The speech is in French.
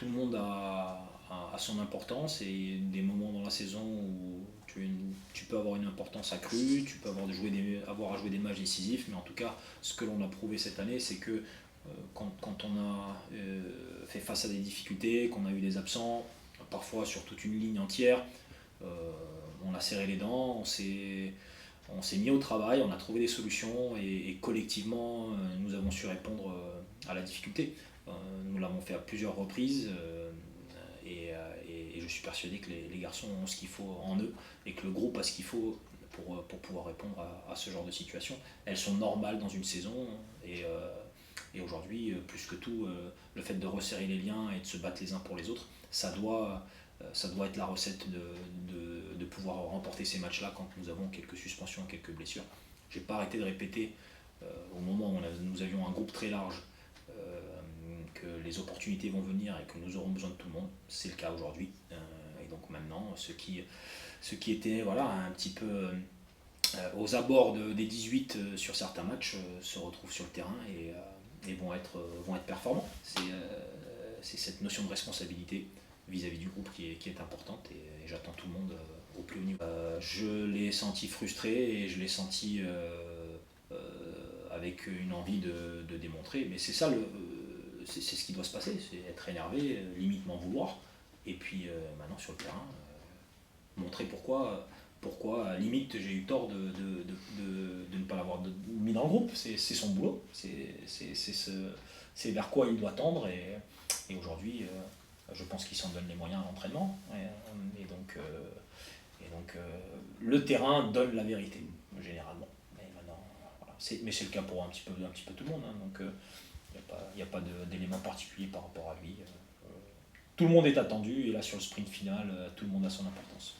tout le monde a son importance et des moments dans la saison où tu peux avoir une importance accrue, tu peux avoir à jouer des matchs décisifs, mais en tout cas, ce que l'on a prouvé cette année, c'est que quand on a fait face à des difficultés, qu'on a eu des absents, parfois sur toute une ligne entière, euh, on a serré les dents, on s'est mis au travail, on a trouvé des solutions et collectivement, nous avons su répondre à la difficulté. Nous l'avons fait à plusieurs reprises et je suis persuadé que les garçons ont ce qu'il faut en eux et que le groupe a ce qu'il faut pour pouvoir répondre à ce genre de situation. Elles sont normales dans une saison et aujourd'hui, plus que tout, le fait de resserrer les liens et de se battre les uns pour les autres, ça doit être la recette de pouvoir remporter ces matchs-là quand nous avons quelques suspensions, quelques blessures. J'ai pas arrêté de répéter au moment où nous avions un groupe très large que les opportunités vont venir et que nous aurons besoin de tout le monde. C'est le cas aujourd'hui. Et donc maintenant, ceux qui étaient voilà, un petit peu aux abords des 18 sur certains matchs se retrouvent sur le terrain et vont être performants. C'est cette notion de responsabilité vis-à-vis du groupe qui est importante et j'attends tout le monde au plus haut niveau. Je l'ai senti frustré et je l'ai senti avec une envie de démontrer, mais c'est ça c'est ce qui doit se passer, c'est être énervé, limite m'en vouloir, et puis maintenant sur le terrain, montrer pourquoi limite j'ai eu tort de ne pas l'avoir mis dans le groupe, c'est son boulot, c'est vers quoi il doit tendre et aujourd'hui je pense qu'il s'en donne les moyens à l'entraînement et donc le terrain donne la vérité généralement. Et maintenant, voilà. Mais c'est le cas pour un petit peu tout le monde, hein, donc il n'y a pas d'élément particulier par rapport à lui. Tout le monde est attendu et là sur le sprint final, tout le monde a son importance.